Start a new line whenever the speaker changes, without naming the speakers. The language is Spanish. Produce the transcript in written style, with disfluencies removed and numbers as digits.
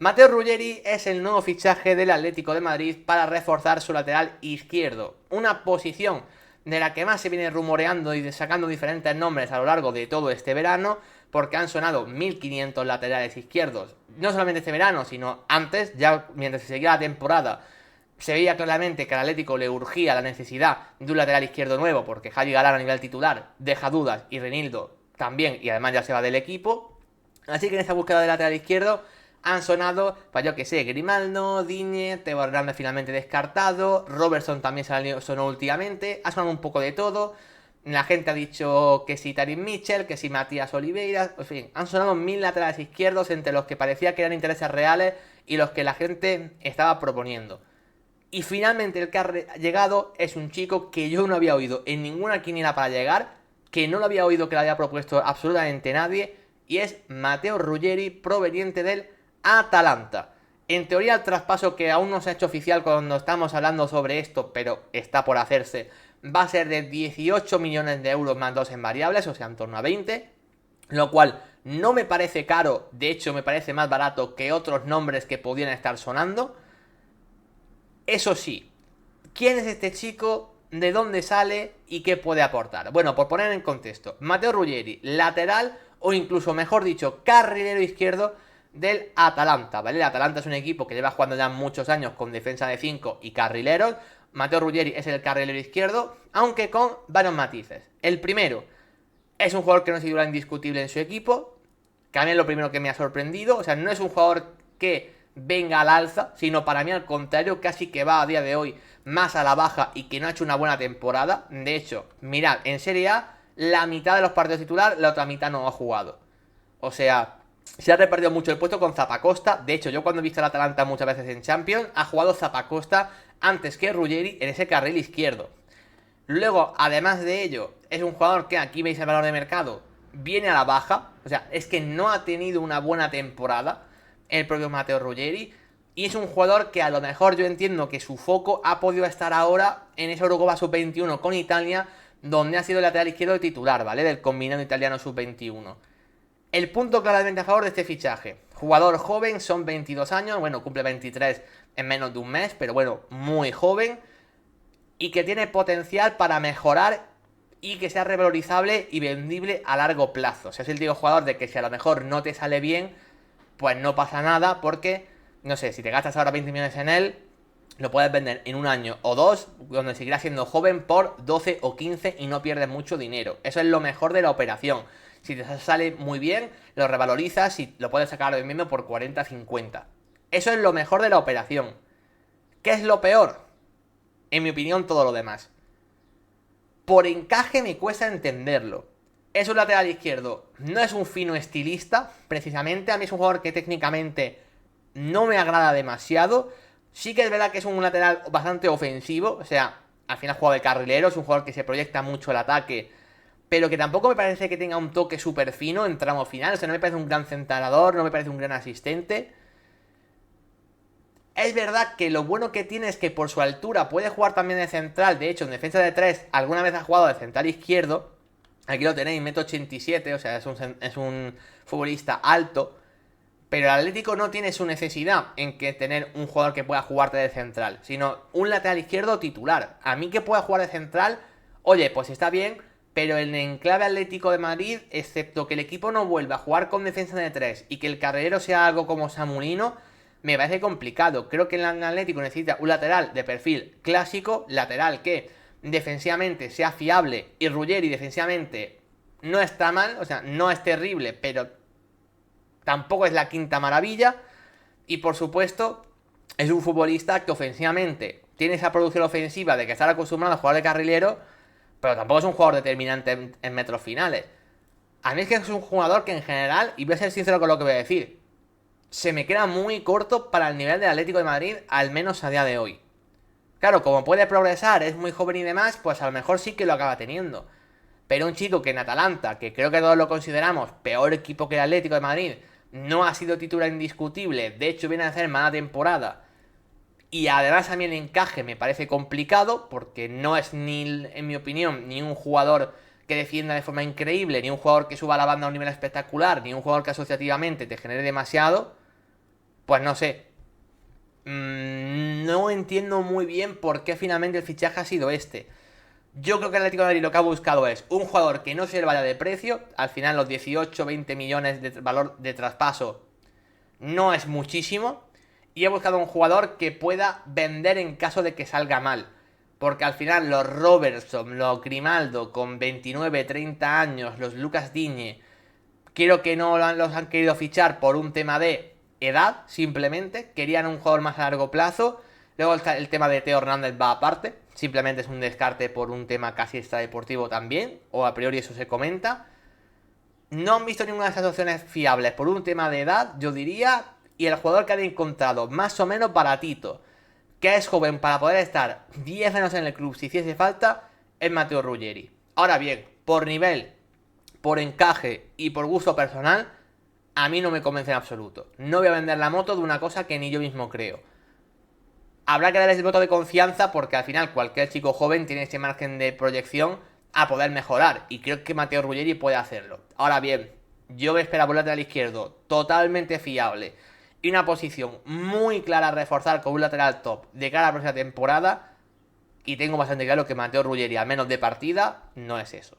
Matteo Ruggeri es el nuevo fichaje del Atlético de Madrid para reforzar su lateral izquierdo, una posición de la que más se viene rumoreando y sacando diferentes nombres a lo largo de todo este verano, porque han sonado 1500 laterales izquierdos, no solamente este verano, sino antes, ya mientras se seguía la temporada, se veía claramente que al Atlético le urgía la necesidad de un lateral izquierdo nuevo, porque Javi Galán a nivel titular deja dudas y Renildo también, y además ya se va del equipo. Así que en esa búsqueda de lateral izquierdo han sonado, pues yo que sé, Grimaldo, Digne, Teo Hernández finalmente descartado, Robertson también sonó últimamente, ha sonado un poco de todo. La gente ha dicho que si Tarim Mitchell, que si Matías Oliveira, en fin, han sonado 1000 laterales izquierdos entre los que parecía que eran intereses reales y los que la gente estaba proponiendo. Y finalmente el que ha llegado es un chico que yo no había oído en ninguna quiniela para llegar, que no lo había oído que lo había propuesto absolutamente nadie, y es Matteo Ruggeri, proveniente del Atalanta. En teoría el traspaso, que aún no se ha hecho oficial cuando estamos hablando sobre esto, pero está por hacerse, va a ser de 18 millones de euros más 2 en variables, o sea, en torno a 20, lo cual no me parece caro, de hecho me parece más barato que otros nombres que podían estar sonando. Eso sí, ¿quién es este chico? ¿De dónde sale? ¿Y qué puede aportar? Bueno, por poner en contexto, Matteo Ruggeri, lateral o incluso mejor dicho, carrilero izquierdo del Atalanta, ¿vale? El Atalanta es un equipo que lleva jugando ya muchos años con defensa de 5 y carrileros. Matteo Ruggeri es el carrilero izquierdo, aunque con varios matices. El primero, es un jugador que no es titular indiscutible en su equipo, que a mí es lo primero que me ha sorprendido. O sea, no es un jugador que venga al alza, sino para mí al contrario, casi que va a día de hoy más a la baja y que no ha hecho una buena temporada. De hecho, mirad, en Serie A la mitad de los partidos titular, la otra mitad no ha jugado. O sea, se ha repartido mucho el puesto con Zappacosta. De hecho, yo cuando he visto al Atalanta muchas veces en Champions, ha jugado Zappacosta antes que Ruggeri en ese carril izquierdo. Luego, además de ello, es un jugador que aquí veis el valor de mercado, viene a la baja. O sea, es que no ha tenido una buena temporada el propio Matteo Ruggeri. Y es un jugador que a lo mejor yo entiendo que su foco ha podido estar ahora en esa Eurocopa Sub-21 con Italia, donde ha sido el lateral izquierdo titular, ¿vale? Del combinado italiano Sub-21. El punto claramente a favor de este fichaje: jugador joven, son 22 años, bueno, cumple 23 en menos de un mes, pero bueno, muy joven, y que tiene potencial para mejorar y que sea revalorizable y vendible a largo plazo. O sea, es el tipo de jugador de que si a lo mejor no te sale bien, pues no pasa nada, porque, no sé, si te gastas ahora 20 millones en él, lo puedes vender en un año o dos, donde seguirá siendo joven, por 12 o 15 y no pierdes mucho dinero. Eso es lo mejor de la operación. Si te sale muy bien, lo revalorizas y lo puedes sacar ahora mismo por 40, 50. Eso es lo mejor de la operación. ¿Qué es lo peor? En mi opinión, todo lo demás. Por encaje me cuesta entenderlo. Es un lateral izquierdo, no es un fino estilista, precisamente. A mí es un jugador que técnicamente no me agrada demasiado. Sí que es verdad que es un lateral bastante ofensivo, o sea, al final juega de carrilero, es un jugador que se proyecta mucho el ataque, pero que tampoco me parece que tenga un toque súper fino en tramo final. O sea, no me parece un gran centrador, no me parece un gran asistente. Es verdad que lo bueno que tiene es que por su altura puede jugar también de central. De hecho, en defensa de 3 alguna vez ha jugado de central izquierdo. Aquí lo tenéis, 1,87 m, o sea, es un futbolista alto. Pero el Atlético no tiene su necesidad en que tener un jugador que pueda jugarte de central, sino un lateral izquierdo titular. A mí que pueda jugar de central, oye, pues está bien, pero en el enclave Atlético de Madrid, excepto que el equipo no vuelva a jugar con defensa de 3 y que el carrilero sea algo como Samulino, me parece complicado. Creo que el Atlético necesita un lateral de perfil clásico, lateral que defensivamente sea fiable, y Ruggeri defensivamente no está mal, o sea, no es terrible, pero tampoco es la quinta maravilla. Y por supuesto, es un futbolista que ofensivamente tiene esa producción ofensiva de que estar acostumbrado a jugar de carrilero, pero tampoco es un jugador determinante en metros finales. A mí es que es un jugador que en general, y voy a ser sincero con lo que voy a decir, se me queda muy corto para el nivel del Atlético de Madrid, al menos a día de hoy. Claro, como puede progresar, es muy joven y demás, pues a lo mejor sí que lo acaba teniendo. Pero un chico que en Atalanta, que creo que todos lo consideramos peor equipo que el Atlético de Madrid, no ha sido titular indiscutible, de hecho viene a hacer mala temporada, y además a mí el encaje me parece complicado, porque no es ni, en mi opinión, ni un jugador que defienda de forma increíble, ni un jugador que suba a la banda a un nivel espectacular, ni un jugador que asociativamente te genere demasiado. pues no sé. No entiendo muy bien por qué finalmente el fichaje ha sido este. Yo creo que el Atlético de Madrid lo que ha buscado es un jugador que no se le vaya de precio. Al final los 18-20 millones de valor de traspaso no es muchísimo. Y he buscado un jugador que pueda vender en caso de que salga mal. Porque al final los Robertson, los Grimaldo con 29-30 años, los Lucas Digne, creo que no los han querido fichar por un tema de edad, simplemente. Querían un jugador más a largo plazo. Luego el tema de Teo Hernández va aparte. Simplemente es un descarte por un tema casi extradeportivo también. O a priori eso se comenta. No han visto ninguna de esas opciones fiables por un tema de edad, yo diría. Y el jugador que han encontrado más o menos baratito, que es joven para poder estar 10 años en el club si hiciese falta, es Matteo Ruggeri. Ahora bien, por nivel, por encaje y por gusto personal, a mí no me convence en absoluto. No voy a vender la moto de una cosa que ni yo mismo creo. Habrá que darles el voto de confianza porque al final cualquier chico joven tiene ese margen de proyección a poder mejorar. Y creo que Matteo Ruggeri puede hacerlo. Ahora bien, yo me esperaba un lateral izquierdo totalmente fiable y una posición muy clara a reforzar con un lateral top de cara a la próxima temporada. Y tengo bastante claro que Matteo Ruggeri, al menos de partida, no es eso.